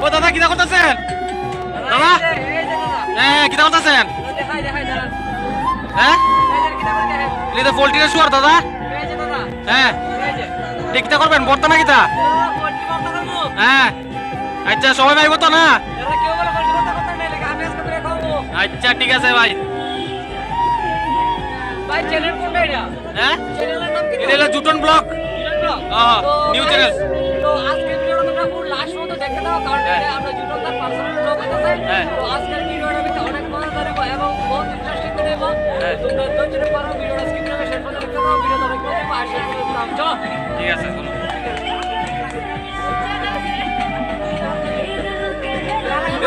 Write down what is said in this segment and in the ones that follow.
ও দাদা কিটা করতেছেন দাদা হ্যাঁ কিটা করতেছেন হ্যাঁ এটা পোল্ট্রির শুয়ার দাদা হ্যাঁ ঠিকটা করবেন বর্তা না কিটা হ্যাঁ আচ্ছা সবাই ভাই তো না আচ্ছা ঠিক আছে ভাই ভাই চ্যানেল কোনটা এটা হ্যাঁ চ্যানেলের নাম কি এটা হলো জুটন ব্লগ নিউ চ্যানেল তো আজকের ভিডিওটা তোমরা পুরো লাস্ট পর্যন্ত দেখতে দাও কারণ এটা আমরা জুটন তার পার্সোনাল ব্লগ হইতাছে তো আজকের ভিডিওটা ভিতরে অনেক মজা লাগবে এবং বহুত ইন্টারেস্টিং দেব তোমরা ধৈর্য ধরে ভিডিওটা স্কিপ করে শেষ পর্যন্ত দেখতে দাও ভিডিওটা অনেক মজা হবে আর শেষ পর্যন্ত নাম চলো ঠিক আছে চলো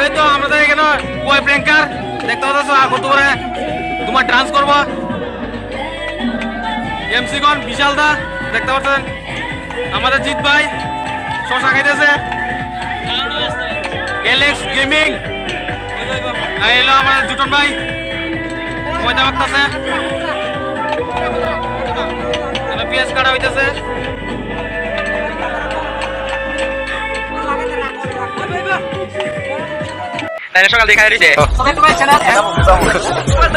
এই তো আমাদের এখানে বয় প্র্যাঙ্কার দেখতে পাচ্ছ কত করে তোমার ডান্স করবো এমসিগন বিশাল দা দেখতে পাচ্ছেন আমাদের জিৎ ভাই শশা খাইতেছে এলেক্স গেমিং এলো আমাদের জুটন ভাই ময়দা মাখতেছে পেঁয়াজ কাটা হইতেছে সকাল দেখা রয়েছে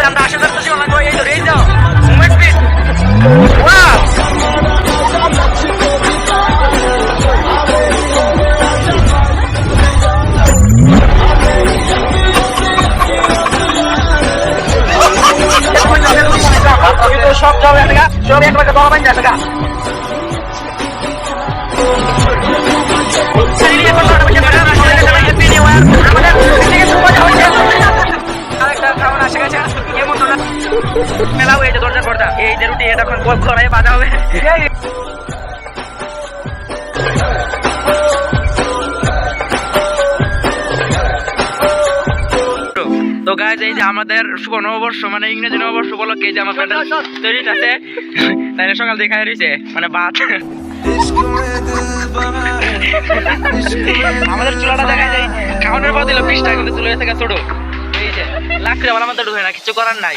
আমরা আশা করতেছি এই যাও মুভমেন্ট স্পিড ওয়াও সব যাও এলাকা সব একবারে দলা বান যাবে মেলা হয়েছে দরজা পর্দা এই যে রুটি এটা এখন গোল করাই বাজা হবে তো গাইজ এই যে আমাদের শুভ নববর্ষ মানে ইংরেজি নববর্ষ উপলক্ষে এই যে আমার প্যান্ডেল তৈরি আছে তাই সকাল দেখায় রয়েছে মানে ভাত আমাদের চুলাটা দেখা যায় খাওয়ানোর পর দিল 20 টাকা কিন্তু চুলা থেকে ছোট এই যে লাকড়ি আমার মধ্যে ঢুকে না কিছু করার নাই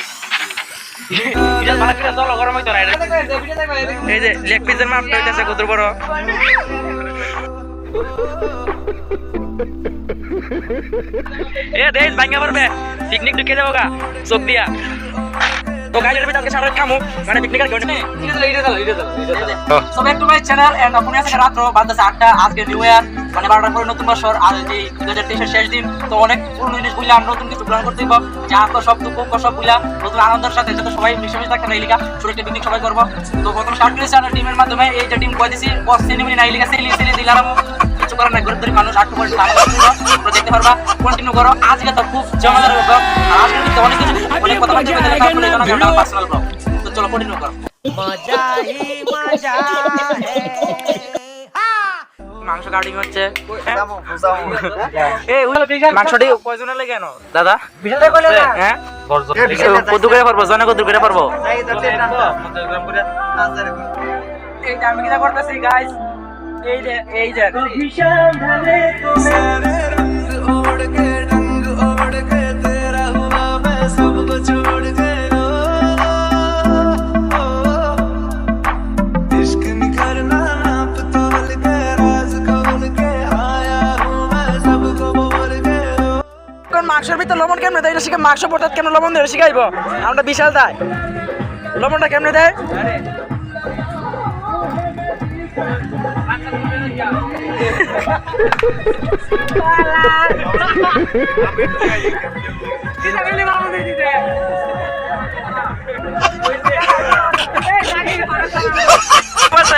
গরম হইতো না এই যে লেগ পিসের মাপটা হইতেছে কত বড় এ দেশ ভাঙা পড়বে পিকনিক ঢুকে যাবো গা চোখ দিয়া তো গাইজের ভিতরে সারা খামু মানে পিকনিকের জন্য সবাই একটু ভাই চ্যানেল এন্ড আপনি আজকে রাত বাজে 8টা আজকে নিউ ইয়ার মানে 12টার পরে নতুন বছর আর এই 2023 এর শেষ দিন তো অনেক পুরনো জিনিস বুঝলাম নতুন কিছু প্ল্যান করতে হবে যা তো সব দুঃখ সব বুঝলাম নতুন আনন্দের সাথে যাতে সবাই মিশেমিশে থাকতে না এলাকা ছোট একটা পিকনিক সবাই করবো তো প্রথম স্টার্ট করেছি আমরা টিমের মাধ্যমে এই যে টিম কয় দিছি বস সিনেমিনি না এলাকা সেলি দিলাম কিছু করার নাই গরিব মানুষ 8 পয়েন্ট তোমরা দেখতে পারবা কন্টিনিউ করো আজকে তো খুব জমজমাট হবে আর আজকে কিন্তু অনেক কিছু অনেক কথা বলতে হবে তাহলে জন্য পার্সোনাল ব্লগ তো চলো কন্টিনিউ করো মজা হি মজা হে মাংস কাটিং হচ্ছে মাংসটি কয়জনের লাগে কেন দাদা হ্যাঁ কত করে পারবো জনে কত করে পারবো এই যে আমি কিটা করতেছি গাইস এই যে মাংসের ভিতরে লবণ কেমনে দেয় এটা শিখে মাংস পড়তে কেমন লবণ দেয় শিখাইব আমরা বিশাল দেয় লবণটা কেমনে দেয়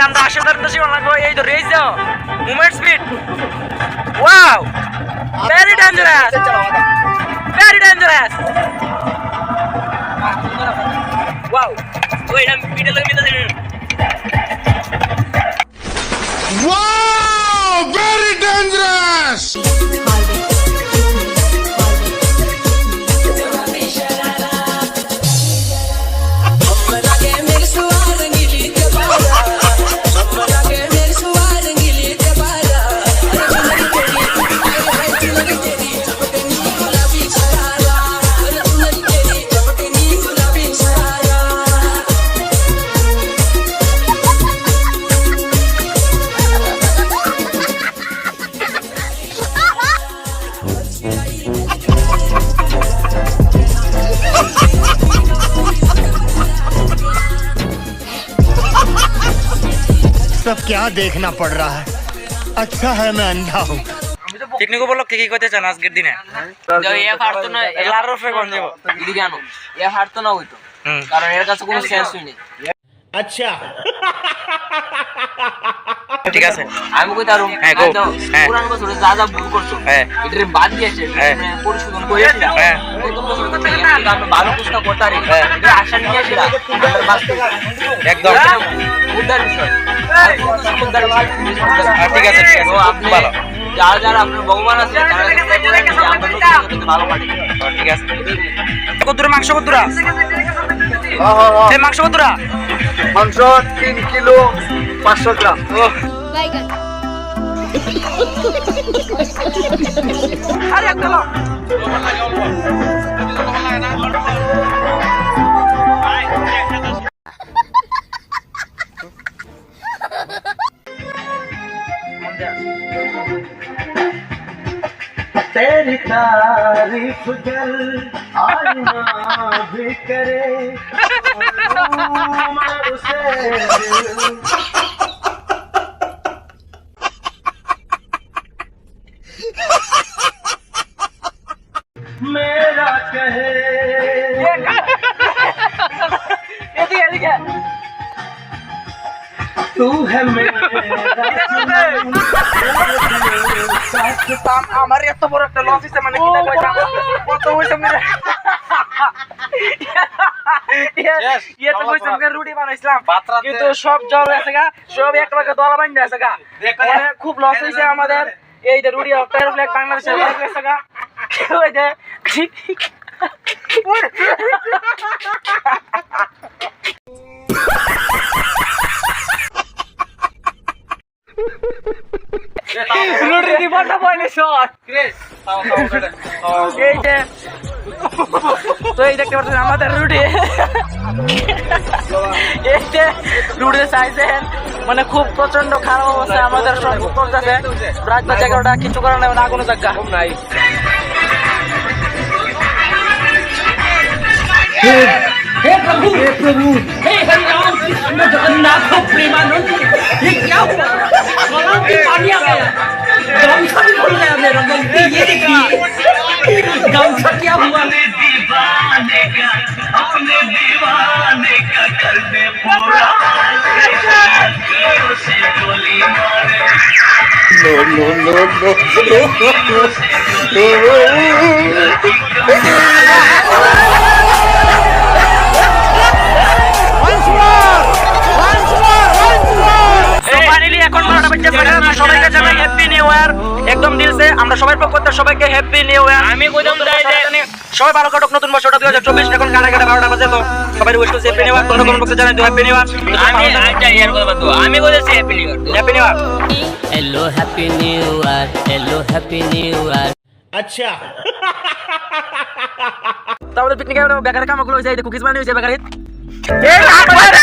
আমরা আশীর্বাদ লাগবো এই তো রেস দাও movement speed wow very dangerous wow wait I'm video lagi wow very dangerous सब क्या देखना पड़ रहा है अच्छा है मैं अंधा हूँ পিকনিক উপলক্ষে কি করতে চান আজকের দিনে? এ পারতো না লার রফে কোন যাব? এদিকে আনো এ পারতো না হইতো কারণ এর কাছে কোনো সেন্সই নেই अच्छा ঠিক আছে আমি কই তারুম হ্যাঁ, গো। হ্যাঁ। পুরান বছরে যা যা ভুল করছো হ্যাঁ। এটারে বাদ দিয়েছে হ্যাঁ। পরিশোধন করেছি না হ্যাঁ। নতুন বছর থেকে আমরা ভালো কিছু না করতে পারি হ্যাঁ। এটা আশা নিয়ে আসি না আমাদের বাস্তব একদম উদ্ধার বিষয় আর কোনো কিছু উদ্ধার বিষয় ঠিক আছে ঠিক আছে তো আপনি ভালো যারা যারা আপনার ভগবান আছে তারা আমরা নতুন ভালো পারি ঠিক আছে কতদূর মাংস কতদূরা এই মাংস কতদূরা মাংস 3 কিলো 500 গ্রাম বাইগান আরে চলো तेरी तारीफ कर आईना भी करे उसे मेरा कहे এদিকে এদিকে तू है मेरा আমার এত বড় একটা লস হইছে মানে কি কইতাম কত হইছে মানে ইয়ে তো কইতাম কে রুটি বানাইছিলাম কিন্তু সব জল আছে গা সব এক লগে দলা বাইন্ধা আছে গা মানে খুব লস হইছে আমাদের এই যে রুটি অক্টার ফ্ল্যাগ বাংলাদেশে আছে গা ওই যে রুটি দিবাটা বলে শট এই যে তো এই দেখতে পাচ্ছেন আমাদের রুটি এই যে রুটির সাইজে মানে খুব প্রচন্ড খারাপ অবস্থা আমাদের সব করতেছে রাত বাজে 11টা কিছু করার নাই না কোনো জায়গা নাই हे प्रभु हे हरि राम कृष्ण जगन्नाथ प्रेमानंद ये क्या हुआ गला में पानी आ गया गामछा भी खुल गया मेरा गलती ये देखिए गामछा क्या हुआ दीवाने का कर दे पूरा उसे गोली मारे ফাইনালি এখন 12টা বাজে সবাইকে জানাই হ্যাপি নিউ ইয়ার একদম দিল সে আমরা সবার পক্ষ থেকে সবাইকে হ্যাপি নিউ ইয়ার আমি কইতাম যাই যে সবাই ভালো কাটুক নতুন বছরটা 2024 এখন কাটা 12টা বাজে তো সবাই উইশ করছি হ্যাপি নিউ ইয়ার তোমরা কোন পক্ষে জানাই তো হ্যাপি নিউ ইয়ার আমি আইটা ইয়ার কথা বলতো আমি কইছি happy new year happy new year hello happy new year hello happy new year अच्छा তাহলে পিকনিকে বেকারের কামগুলো হইছে এই কুকিজ বানানো হইছে বেকারে এই আমাদের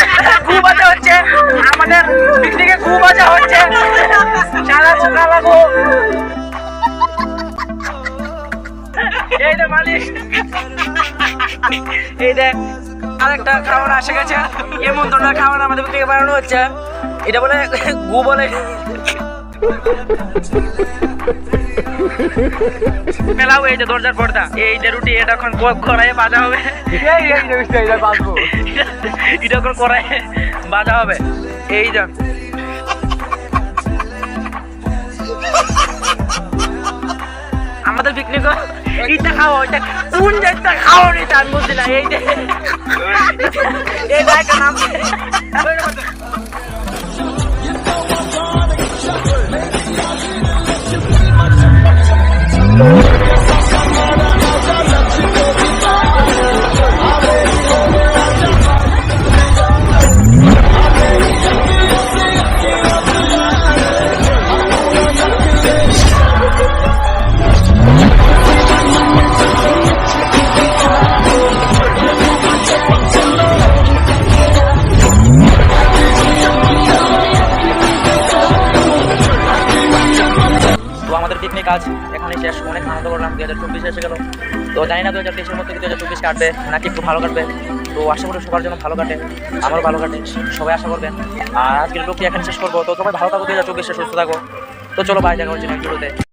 খুব মজা হচ্ছে আমাদের পিকনিকে খুব মজা হচ্ছে সারা সকাল লাগো এই যে মালিক এই যে আরেকটা খাবার আসে গেছে এমন ধরনের খাবার আমাদের পিকনিকে বানানো হচ্ছে এটা বলে গু বলে মেলাও এই যে দরজার পর্দা এই যে রুটি এটা এখন কড়াইয়ে ভাজা হবে এটা এখন কড়াইয়ে ভাজা হবে এই যে আমাদের পিকনিক এইটা খাওয়া ওইটা কোন জায়গাটা খাওয়া এটা আমি বুঝছি না এই যে এই জায়গাটার নাম পিকনিক আজ এখানে শেষ অনেক আনন্দ করলাম 2024 এসে গেল তো জানি না 2023-এর মধ্যে 2024 কাটবে নাকি একটু ভালো কাটবে। তো আশা করি সবার জন্য ভালো কাটে, আমারও ভালো কাটে, সবাই আশা করবেন। আর আজকের ব্লগটি এখানে শেষ করবো। তো সবাই ভালো থাকো, 2024-এ সুস্থ থাকো। তো চলো ভাই, দেখা হচ্ছে নেক্সট ভিডিওতে।